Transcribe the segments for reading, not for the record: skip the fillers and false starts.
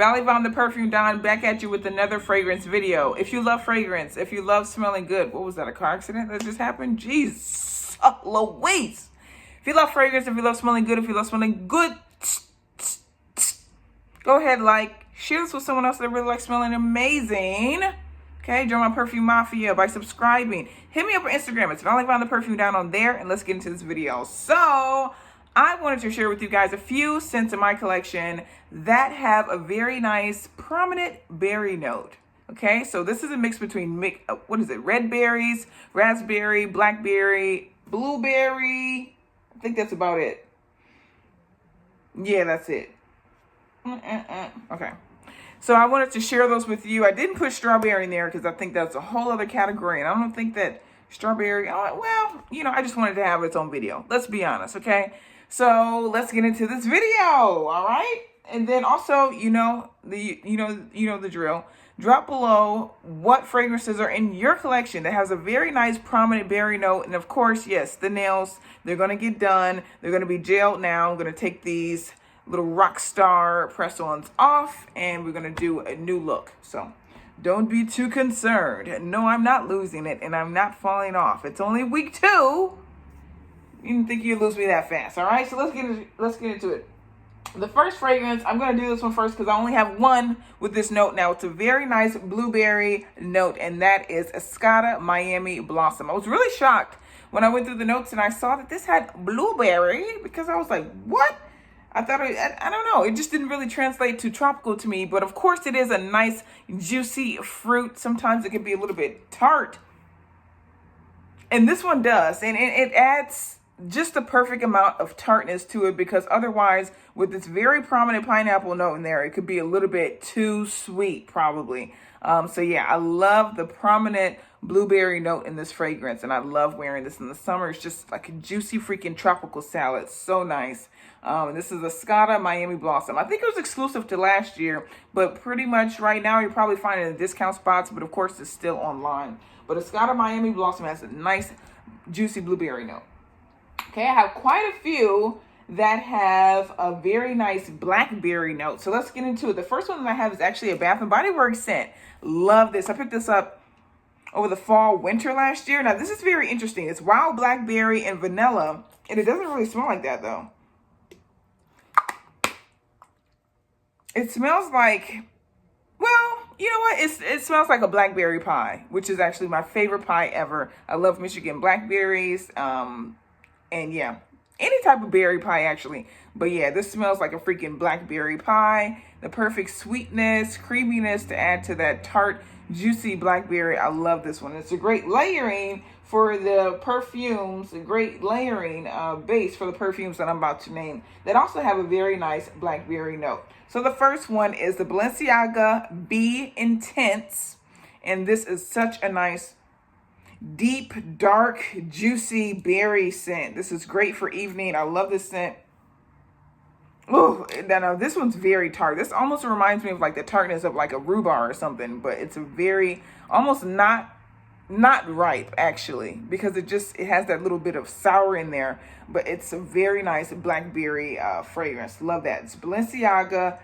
Valley Von the Perfume Don back at you with another fragrance video. If you love fragrance, if you love smelling good, what was that, a car accident that just happened? Jeez, Louise. If you love fragrance, if you love smelling good, if you love smelling good, go ahead, share this with someone else that really likes smelling amazing. Okay, join my Perfume Mafia by subscribing. Hit me up on Instagram. It's Valley Von the Perfume Down on there, and let's get into this video. So, I wanted to share with you guys a few scents in my collection that have a very nice prominent berry note. Okay, so this is a mix between, red berries, raspberry, blackberry, blueberry. I think that's about it. Yeah, that's it. Okay. So I wanted to share those with you. I didn't put strawberry in there because I think that's a whole other category. And I don't think that strawberry, I just wanted to have its own video. Let's be honest, okay? So let's get into this video, all right? And then also, the drill. Drop below what fragrances are in your collection that has a very nice prominent berry note. And of course, yes, the nails, they're going to get done. They're going to be gelled now. I'm going to take these little rock star press-ons off and we're going to do a new look. So don't be too concerned. No, I'm not losing it and I'm not falling off. It's only week 2. You didn't think you'd lose me that fast. All right, so let's get into it. The first fragrance, I'm going to do this one first because I only have one with this note now. It's a very nice blueberry note, and that is Escada Miami Blossom. I was really shocked when I went through the notes and I saw that this had blueberry because I was like, what? I thought, I don't know, it just didn't really translate to tropical to me. But of course it is a nice, juicy fruit. Sometimes it can be a little bit tart. And this one does. And it adds just the perfect amount of tartness to it because otherwise, with this very prominent pineapple note in there, it could be a little bit too sweet, probably. So yeah, I love the prominent blueberry note in this fragrance, and I love wearing this in the summer. It's just like a juicy freaking tropical salad. So nice. This is Escada Miami Blossom. I think it was exclusive to last year, but pretty much right now you're probably finding it in discount spots, but of course it's still online. But Escada Miami Blossom has a nice juicy blueberry note. Okay, I have quite a few that have a very nice blackberry note. So let's get into it. The first one that I have is actually a Bath & Body Works scent. Love this. I picked this up over the fall, winter last year. Now, this is very interesting. It's wild blackberry and vanilla, and it doesn't really smell like that, though. It smells like, well, you know what? It smells like a blackberry pie, which is actually my favorite pie ever. I love Michigan blackberries. And yeah, any type of berry pie actually. But yeah, this smells like a freaking blackberry pie. The perfect sweetness, creaminess to add to that tart, juicy blackberry. I love this one. It's a great layering for the perfumes, a great layering base for the perfumes that I'm about to name that also have a very nice blackberry note. So the first one is the Balenciaga Be Intense. And this is such a nice deep, dark, juicy berry scent. This is great for evening. I love this scent. Oh, now this one's very tart. This almost reminds me of like the tartness of like a rhubarb or something, but it's a very, almost not ripe actually, because it has that little bit of sour in there, but it's a very nice blackberry fragrance. Love that. It's Balenciaga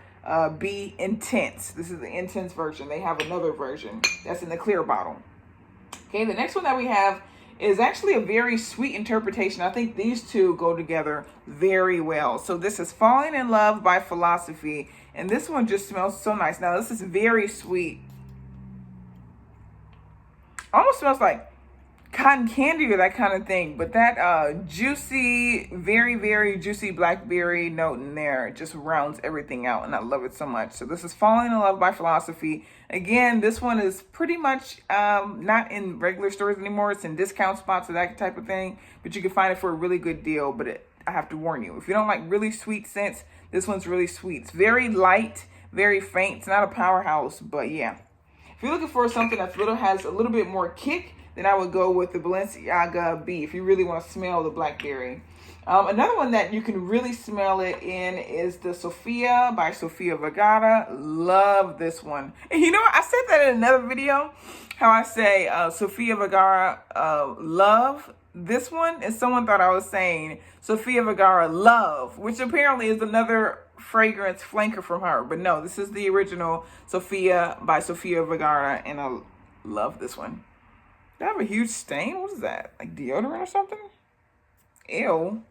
Be Intense. This is the intense version. They have another version that's in the clear bottle. Okay, the next one that we have is actually a very sweet interpretation. I think these two go together very well. So this is Falling in Love by Philosophy, and this one just smells so nice. Now, this is very sweet. Almost smells like cotton candy or that kind of thing, but that juicy, very, very juicy blackberry note in there just rounds everything out, and I love it so much. So this is Falling in Love by Philosophy. Again, this one is pretty much not in regular stores anymore. It's in discount spots or that type of thing, but you can find it for a really good deal. But I have to warn you, if you don't like really sweet scents, this one's really sweet. It's very light, very faint. It's not a powerhouse, but yeah. If you're looking for something that has a little bit more kick, then I would go with the Balenciaga B if you really want to smell the blackberry. Another one that you can really smell it in is the Sofia by Sofia Vergara. Love this one. And you know what? I said that in another video, how I say Sofia Vergara love. This one, and someone thought I was saying Sofia Vergara love, which apparently is another fragrance flanker from her. But no, this is the original Sofia by Sofia Vergara, and I love this one. Do I have a huge stain? What is that? Like deodorant or something? Ew.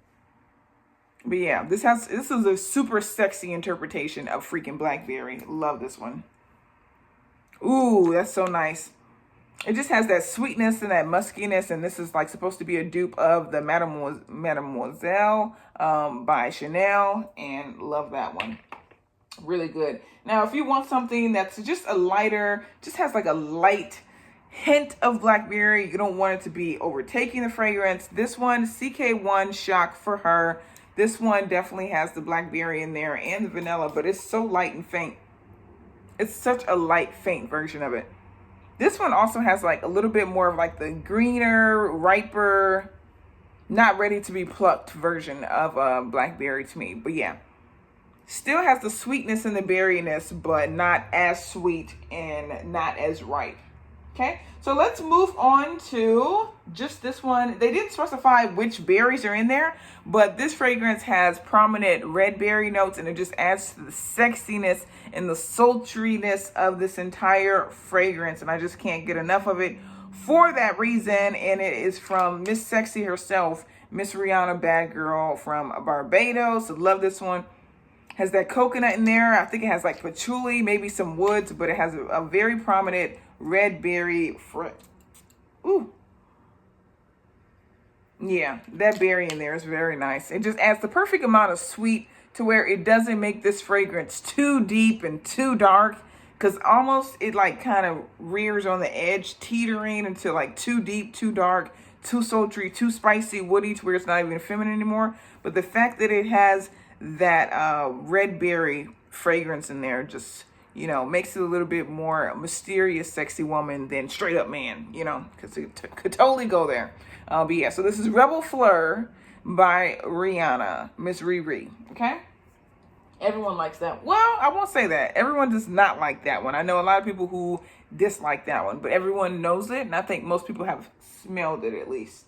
But yeah, this is a super sexy interpretation of freaking Blackberry. Love this one. Ooh, that's so nice. It just has that sweetness and that muskiness, and this is like supposed to be a dupe of the Mademoiselle by Chanel, and love that one. Really good. Now, if you want something that's just a lighter, just has like a light hint of Blackberry, you don't want it to be overtaking the fragrance, this one, CK1 Shock for her. This one definitely has the Blackberry in there and the vanilla, but it's so light and faint. It's such a light, faint version of it. This one also has like a little bit more of like the greener, riper, not ready to be plucked version of Blackberry to me. But yeah, still has the sweetness and the berryness, but not as sweet and not as ripe. Okay, so let's move on to just this one. They didn't specify which berries are in there, but this fragrance has prominent red berry notes, and it just adds to the sexiness and the sultriness of this entire fragrance, and I just can't get enough of it for that reason. And it is from Miss Sexy herself, Miss Rihanna Bad Girl from Barbados. Love this one. Has that coconut in there. I think it has like patchouli, maybe some woods, but it has a very prominent red berry fruit. Ooh. Yeah, that berry in there is very nice. It just adds the perfect amount of sweet to where it doesn't make this fragrance too deep and too dark, because almost it like kind of rears on the edge, teetering into like too deep, too dark, too sultry, too spicy, woody, to where it's not even feminine anymore. But the fact that it has that red berry fragrance in there just, you know, makes it a little bit more mysterious, sexy woman than straight up man, you know, because it could totally go there. But yeah, so this is Rebel Fleur by Rihanna, Miss Riri, okay? Everyone likes that. Well, I won't say that. Everyone does not like that one. I know a lot of people who dislike that one, but everyone knows it, and I think most people have smelled it at least.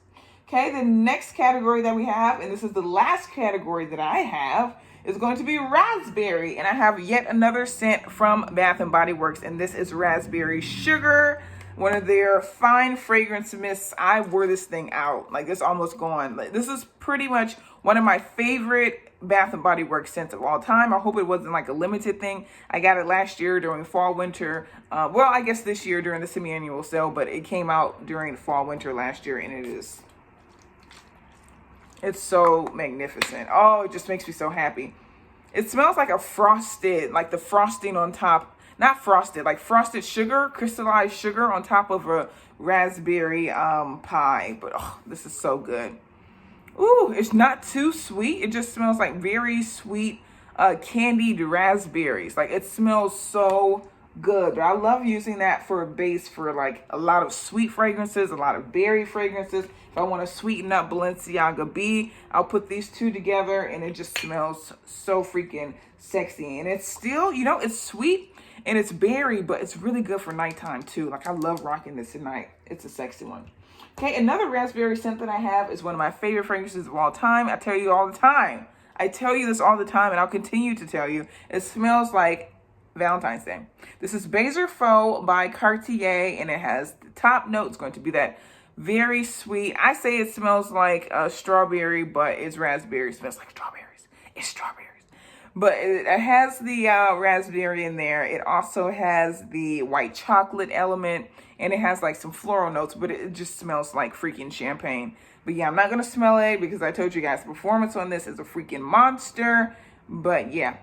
Okay, the next category that we have, and this is the last category that I have, is going to be raspberry. And I have yet another scent from Bath & Body Works, and this is Raspberry Sugar, one of their fine fragrance mists. I wore this thing out. Like, it's almost gone. Like, this is pretty much one of my favorite Bath & Body Works scents of all time. I hope it wasn't like a limited thing. I got it last year during fall, winter. Well, I guess this year during the semi-annual sale, but it came out during the fall, winter last year, and it's so magnificent. Oh, it just makes me so happy. It smells like a frosted, like the frosting on top, not frosted, like frosted sugar, crystallized sugar on top of a raspberry pie. But oh, this is so good. Ooh, it's not too sweet. It just smells like very sweet candied raspberries. Like, it smells so good. But I love using that for a base for like a lot of sweet fragrances, a lot of berry fragrances. If I want to sweeten up Balenciaga B, I'll put these two together, and it just smells so freaking sexy. And it's still, you know, it's sweet and it's berry, but it's really good for nighttime too. Like, I love rocking this at night. It's a sexy one. Okay, another raspberry scent that I have is one of my favorite fragrances of all time. I tell you all the time. I tell you this all the time, and I'll continue to tell you. It smells like Valentine's Day. This is Baiser Faux by Cartier, and it has the top note. It's going to be that very sweet. I say it smells like strawberry, but it's raspberry. It smells like strawberries. It's strawberries. But it has the raspberry in there. It also has the white chocolate element, and it has like some floral notes, but it just smells like freaking champagne. But yeah, I'm not going to smell it because I told you guys the performance on this is a freaking monster. But yeah,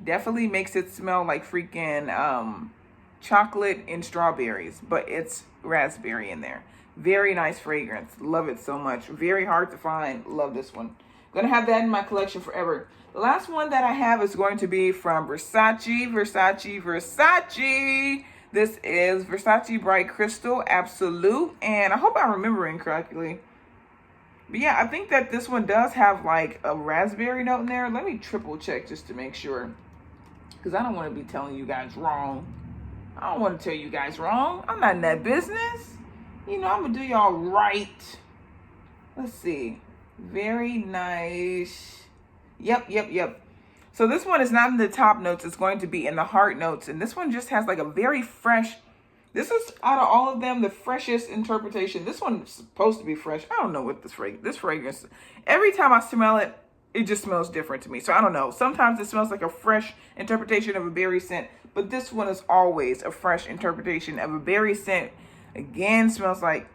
definitely makes it smell like freaking chocolate and strawberries, but it's raspberry in there. Very nice fragrance. Love it so much. Very hard to find. Love this one. Gonna have that in my collection forever. The last one that I have is going to be from Versace. This is Versace Bright Crystal Absolute, and I hope I'm remembering correctly. But yeah, I think that this one does have like a raspberry note in there. Let me triple check just to make sure, because I don't want to be telling you guys wrong. I don't want to tell you guys wrong. I'm not in that business. You know, I'm going to do y'all right. Let's see. Very nice. Yep. So this one is not in the top notes. It's going to be in the heart notes. And this one just has like a very fresh, this is out of all of them, the freshest interpretation. This one's supposed to be fresh. I don't know what this fragrance, every time I smell it, it just smells different to me. So I don't know. Sometimes it smells like a fresh interpretation of a berry scent, but this one is always a fresh interpretation of a berry scent. Again, smells like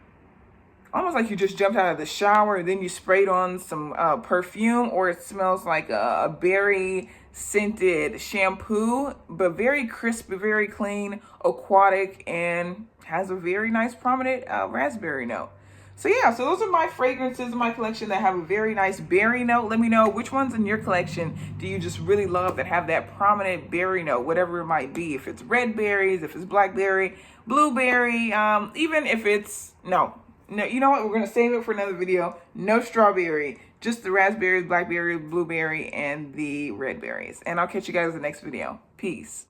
almost like you just jumped out of the shower and then you sprayed on some perfume, or it smells like a berry scented shampoo, but very crisp, very clean, aquatic, and has a very nice prominent raspberry note. So yeah, so those are my fragrances in my collection that have a very nice berry note. Let me know which ones in your collection do you just really love that have that prominent berry note, whatever it might be. If it's red berries, if it's blackberry, blueberry, even if it's, no, you know what? We're going to save it for another video. No strawberry, just the raspberries, blackberry, blueberry, and the red berries. And I'll catch you guys in the next video. Peace.